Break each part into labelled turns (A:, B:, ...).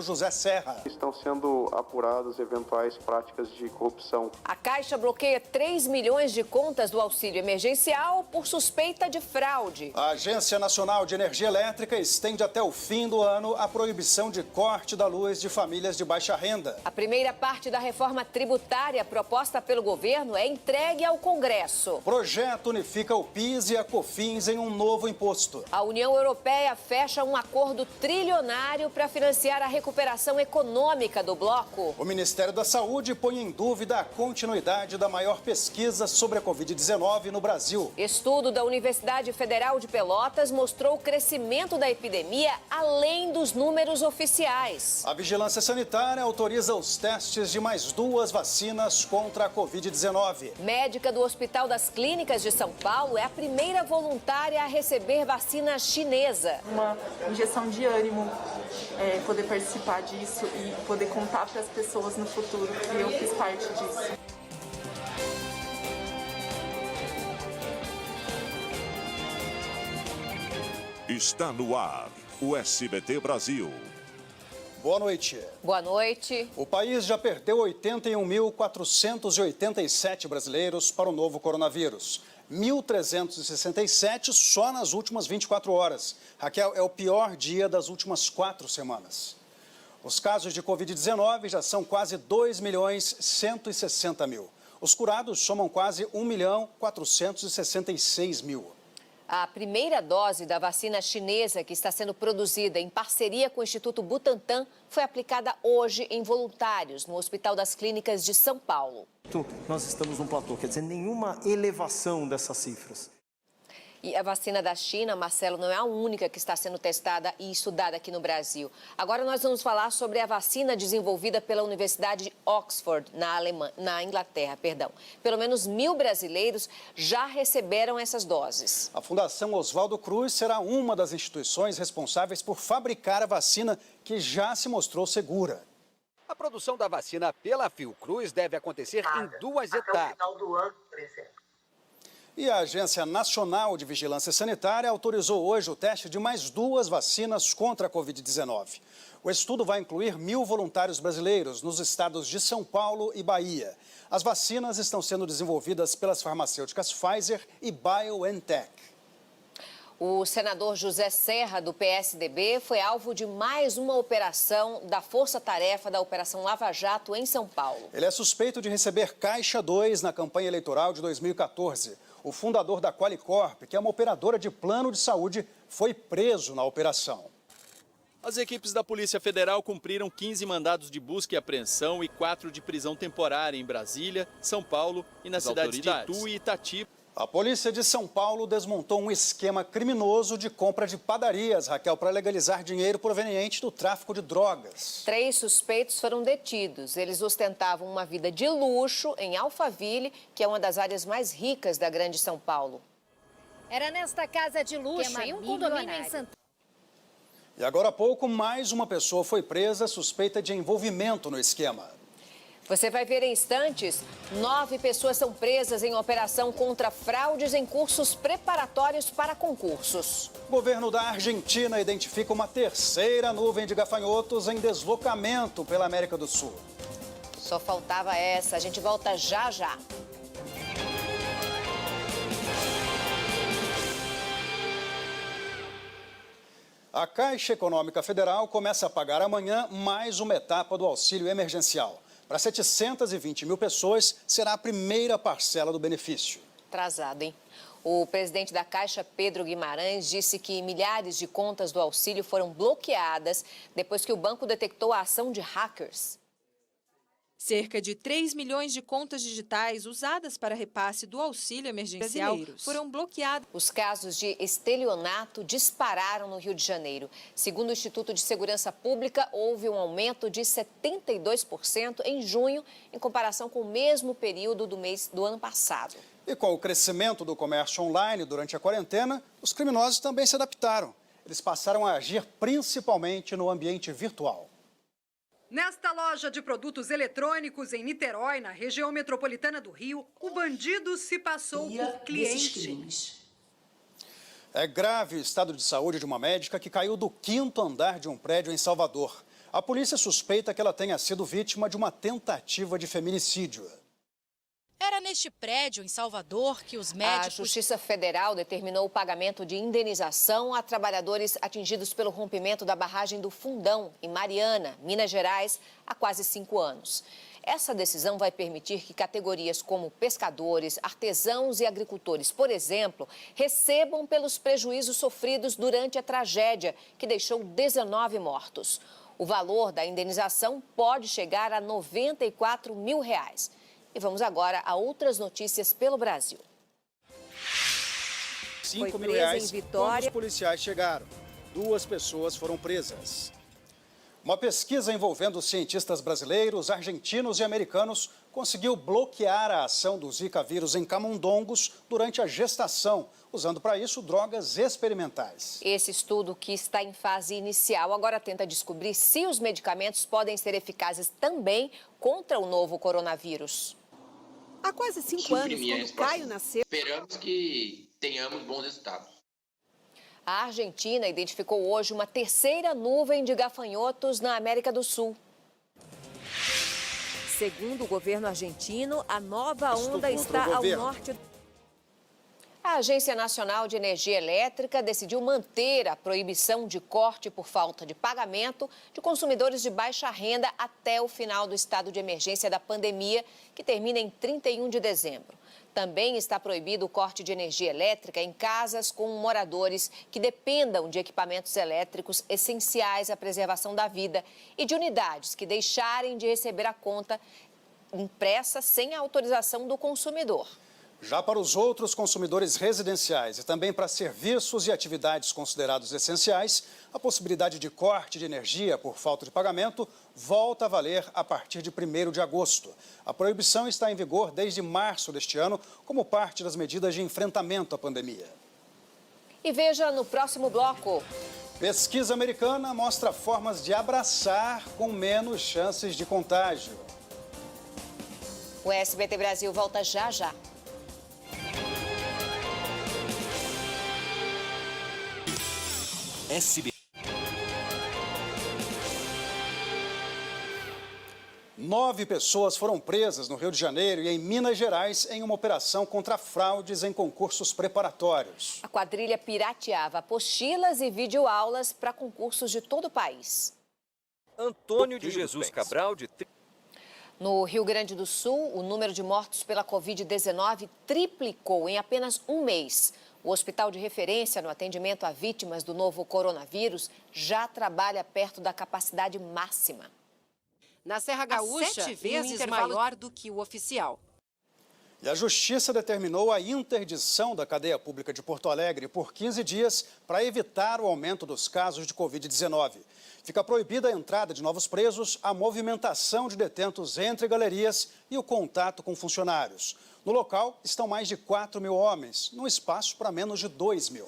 A: José Serra.
B: Estão sendo apuradas eventuais práticas de corrupção.
C: A Caixa bloqueia 3 milhões de contas do auxílio emergencial por suspeita de fraude.
A: A Agência Nacional de Energia Elétrica estende até o fim do ano a proibição de corte da luz de famílias de baixa renda.
C: A primeira parte da reforma tributária proposta pelo governo é entregue ao Congresso.
A: O projeto unifica o PIS e a COFINS em um novo imposto.
C: A União Europeia fecha um acordo trilionário para financiar a recuperação econômica do bloco.
A: O Ministério da Saúde põe em dúvida a continuidade da maior pesquisa sobre a Covid-19 no Brasil.
C: Estudo da Universidade Federal de Pelotas mostrou o crescimento da epidemia além dos números oficiais.
A: A Vigilância Sanitária autoriza os testes de mais 2 vacinas contra a Covid-19.
C: Médica do Hospital das Clínicas de São Paulo é a primeira voluntária a receber vacina chinesa.
D: Uma injeção de ânimo, poder participar disso e poder contar para as pessoas no futuro que eu fiz parte disso.
E: Está no ar o SBT Brasil.
A: Boa noite.
C: Boa noite.
A: O país já perdeu 81.487 brasileiros para o novo coronavírus. 1.367 só nas últimas 24 horas. Raquel, é o pior dia das últimas 4 semanas. Os casos de Covid-19 já são quase 2.160.000. Os curados somam quase 1.466.000.
C: A primeira dose da vacina chinesa, que está sendo produzida em parceria com o Instituto Butantan, foi aplicada hoje em voluntários no Hospital das Clínicas de São Paulo.
F: Nós estamos num platô, quer dizer, nenhuma elevação dessas cifras.
C: E a vacina da China, Marcelo, não é a única que está sendo testada e estudada aqui no Brasil. Agora nós vamos falar sobre a vacina desenvolvida pela Universidade de Oxford, na Inglaterra. Pelo menos 1.000 brasileiros já receberam essas doses.
A: A Fundação Oswaldo Cruz será uma das instituições responsáveis por fabricar a vacina que já se mostrou segura.
G: A produção da vacina pela Fiocruz deve acontecer em 2 etapas.
H: Até o final do ano, por exemplo.
A: E a Agência Nacional de Vigilância Sanitária autorizou hoje o teste de mais 2 vacinas contra a Covid-19. O estudo vai incluir 1.000 voluntários brasileiros nos estados de São Paulo e Bahia. As vacinas estão sendo desenvolvidas pelas farmacêuticas Pfizer e BioNTech.
C: O senador José Serra, do PSDB, foi alvo de mais uma operação da Força Tarefa da Operação Lava Jato em São Paulo.
A: Ele é suspeito de receber Caixa 2 na campanha eleitoral de 2014. O fundador da Qualicorp, que é uma operadora de plano de saúde, foi preso na operação.
I: As equipes da Polícia Federal cumpriram 15 mandados de busca e apreensão e 4 de prisão temporária em Brasília, São Paulo e nas cidades de Itu e Itati.
A: A polícia de São Paulo desmontou um esquema criminoso de compra de padarias, Raquel, para legalizar dinheiro proveniente do tráfico de drogas.
C: 3 suspeitos foram detidos. Eles ostentavam uma vida de luxo em Alphaville, que é uma das áreas mais ricas da Grande São Paulo.
J: Era nesta casa de luxo, em um condomínio em Santana.
A: E agora há pouco, mais uma pessoa foi presa suspeita de envolvimento no esquema.
C: Você vai ver em instantes, 9 pessoas são presas em operação contra fraudes em cursos preparatórios para concursos.
A: O governo da Argentina identifica uma 3ª nuvem de gafanhotos em deslocamento pela América do Sul.
C: Só faltava essa, a gente volta já já.
A: A Caixa Econômica Federal começa a pagar amanhã mais uma etapa do auxílio emergencial. Para 720.000 pessoas, será a primeira parcela do benefício.
C: Atrasado, hein? O presidente da Caixa, Pedro Guimarães, disse que milhares de contas do auxílio foram bloqueadas depois que o banco detectou a ação de hackers.
K: Cerca de 3 milhões de contas digitais usadas para repasse do auxílio emergencial foram bloqueadas.
C: Os casos de estelionato dispararam no Rio de Janeiro. Segundo o Instituto de Segurança Pública, houve um aumento de 72% em junho, em comparação com o mesmo período do ano passado.
A: E com o crescimento do comércio online durante a quarentena, os criminosos também se adaptaram. Eles passaram a agir principalmente no ambiente virtual.
L: Nesta loja de produtos eletrônicos em Niterói, na região metropolitana do Rio, o bandido se passou por cliente.
A: É grave o estado de saúde de uma médica que caiu do 5º andar de um prédio em Salvador. A polícia suspeita que ela tenha sido vítima de uma tentativa de feminicídio.
J: Era neste prédio, em Salvador, que os médicos...
C: A Justiça Federal determinou o pagamento de indenização a trabalhadores atingidos pelo rompimento da barragem do Fundão, em Mariana, Minas Gerais, há quase 5 anos. Essa decisão vai permitir que categorias como pescadores, artesãos e agricultores, por exemplo, recebam pelos prejuízos sofridos durante a tragédia, que deixou 19 mortos. O valor da indenização pode chegar a R$ 94 mil. E vamos agora a outras notícias pelo Brasil.
A: R$ 5 mil em Vitória. Quando os policiais chegaram, 2 pessoas foram presas. Uma pesquisa envolvendo cientistas brasileiros, argentinos e americanos conseguiu bloquear a ação do Zika vírus em camundongos durante a gestação, usando para isso drogas experimentais.
C: Esse estudo, que está em fase inicial, agora tenta descobrir se os medicamentos podem ser eficazes também contra o novo coronavírus.
H: Há quase 5 anos, quando Caio nasceu...
M: Esperamos que tenhamos bons resultados.
C: A Argentina identificou hoje uma terceira nuvem de gafanhotos na América do Sul.
K: Segundo o governo argentino, a nova onda está ao norte...
C: A Agência Nacional de Energia Elétrica decidiu manter a proibição de corte por falta de pagamento de consumidores de baixa renda até o final do estado de emergência da pandemia, que termina em 31 de dezembro. Também está proibido o corte de energia elétrica em casas com moradores que dependam de equipamentos elétricos essenciais à preservação da vida e de unidades que deixarem de receber a conta impressa sem a autorização do consumidor.
A: Já para os outros consumidores residenciais e também para serviços e atividades considerados essenciais, a possibilidade de corte de energia por falta de pagamento volta a valer a partir de 1º de agosto. A proibição está em vigor desde março deste ano, como parte das medidas de enfrentamento à pandemia.
C: E veja no próximo bloco.
A: Pesquisa americana mostra formas de abraçar com menos chances de contágio.
C: O SBT Brasil volta já já.
E: SBT.
A: 9 pessoas foram presas no Rio de Janeiro e em Minas Gerais em uma operação contra fraudes em concursos preparatórios.
C: A quadrilha pirateava apostilas e videoaulas para concursos de todo o país.
N: Antônio de Jesus Cabral,
C: No Rio Grande do Sul, o número de mortos pela Covid-19 triplicou em apenas um mês. O hospital de referência no atendimento a vítimas do novo coronavírus já trabalha perto da capacidade máxima.
H: Na Serra Gaúcha, 7 vezes maior do que o oficial.
A: E a Justiça determinou a interdição da cadeia pública de Porto Alegre por 15 dias para evitar o aumento dos casos de Covid-19. Fica proibida a entrada de novos presos, a movimentação de detentos entre galerias e o contato com funcionários. No local estão mais de 4 mil homens, num espaço para menos de 2 mil.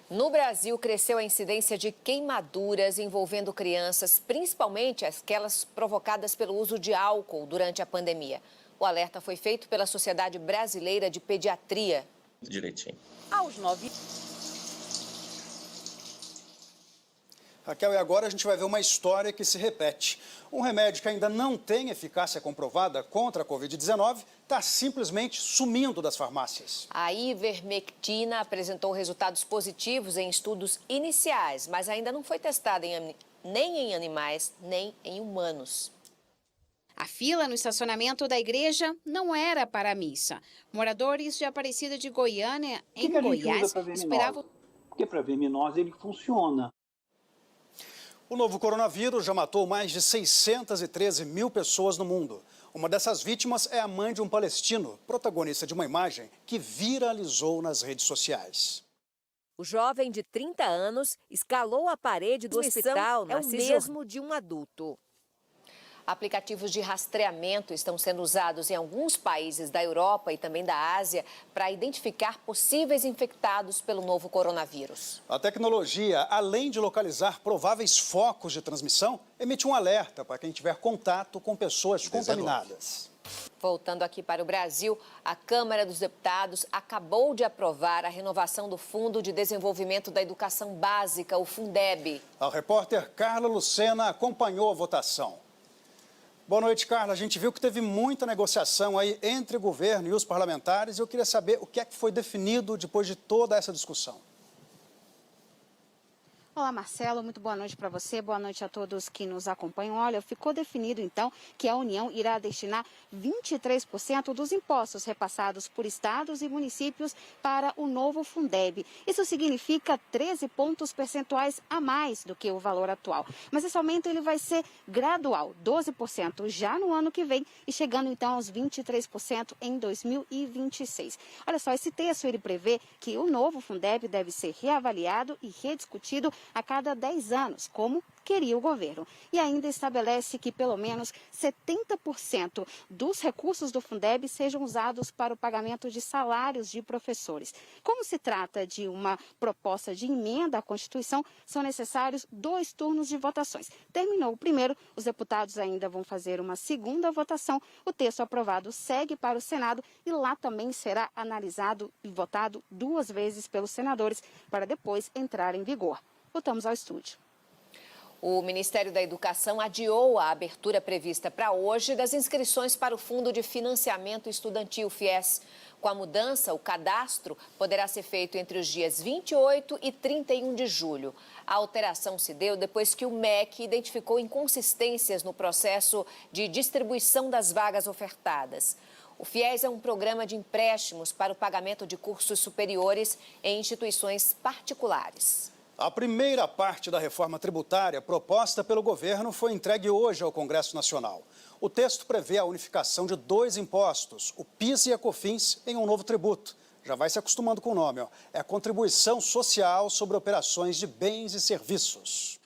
C: No Brasil, cresceu a incidência de queimaduras envolvendo crianças, principalmente aquelas provocadas pelo uso de álcool durante a pandemia. O alerta foi feito pela Sociedade Brasileira de Pediatria.
M: Direitinho.
H: Aos 9...
A: Raquel, e agora a gente vai ver uma história que se repete. Um remédio que ainda não tem eficácia comprovada contra a Covid-19 está simplesmente sumindo das farmácias.
C: A ivermectina apresentou resultados positivos em estudos iniciais, mas ainda não foi testada nem em animais, nem em humanos.
J: A fila no estacionamento da igreja não era para a missa. Moradores de Aparecida de Goiânia, em Goiás, esperavam...
O: Porque para verminose ele funciona.
A: O novo coronavírus já matou mais de 613 mil pessoas no mundo. Uma dessas vítimas é a mãe de um palestino, protagonista de uma imagem que viralizou nas redes sociais.
K: O jovem de 30 anos escalou a parede do hospital, é o mesmo de um adulto.
C: Aplicativos de rastreamento estão sendo usados em alguns países da Europa e também da Ásia para identificar possíveis infectados pelo novo coronavírus.
A: A tecnologia, além de localizar prováveis focos de transmissão, emite um alerta para quem tiver contato com pessoas contaminadas.
C: Voltando aqui para o Brasil, a Câmara dos Deputados acabou de aprovar a renovação do Fundo de Desenvolvimento da Educação Básica, o Fundeb.
A: A repórter Carla Lucena acompanhou a votação. Boa noite, Carla. A gente viu que teve muita negociação aí entre o governo e os parlamentares. Eu queria saber o que é que foi definido depois de toda essa discussão.
J: Olá, Marcelo, muito boa noite para você, boa noite a todos que nos acompanham. Olha, ficou definido então que a União irá destinar 23% dos impostos repassados por estados e municípios para o novo Fundeb. Isso significa 13 pontos percentuais a mais do que o valor atual. Mas esse aumento ele vai ser gradual, 12% já no ano que vem e chegando então aos 23% em 2026. Olha só, esse texto ele prevê que o novo Fundeb deve ser reavaliado e rediscutido a cada 10 anos, como queria o governo. E ainda estabelece que pelo menos 70% dos recursos do Fundeb sejam usados para o pagamento de salários de professores. Como se trata de uma proposta de emenda à Constituição, são necessários 2 turnos de votações. Terminou o primeiro, os deputados ainda vão fazer uma segunda votação. O texto aprovado segue para o Senado e lá também será analisado e votado 2 vezes pelos senadores para depois entrar em vigor. Voltamos ao estúdio.
C: O Ministério da Educação adiou a abertura prevista para hoje das inscrições para o Fundo de Financiamento Estudantil, FIES. Com a mudança, o cadastro poderá ser feito entre os dias 28 e 31 de julho. A alteração se deu depois que o MEC identificou inconsistências no processo de distribuição das vagas ofertadas. O FIES é um programa de empréstimos para o pagamento de cursos superiores em instituições particulares.
A: A primeira parte da reforma tributária proposta pelo governo foi entregue hoje ao Congresso Nacional. O texto prevê a unificação de 2 impostos, o PIS e a COFINS, em um novo tributo. Já vai se acostumando com o nome, ó. É a Contribuição Social sobre Operações de Bens e Serviços.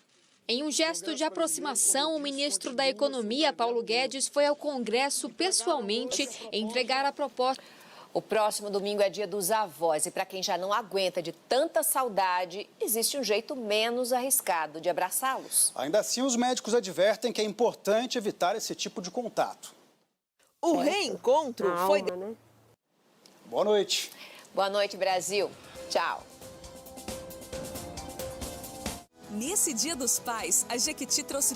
P: Em um gesto de aproximação, o ministro da Economia, Paulo Guedes, foi ao Congresso pessoalmente entregar a proposta.
C: O próximo domingo é dia dos avós e para quem já não aguenta de tanta saudade, existe um jeito menos arriscado de abraçá-los.
A: Ainda assim, os médicos advertem que é importante evitar esse tipo de contato.
Q: O reencontro foi...
A: Boa noite.
C: Boa noite, Brasil. Tchau.
R: Nesse Dia dos Pais, a Jequiti trouxe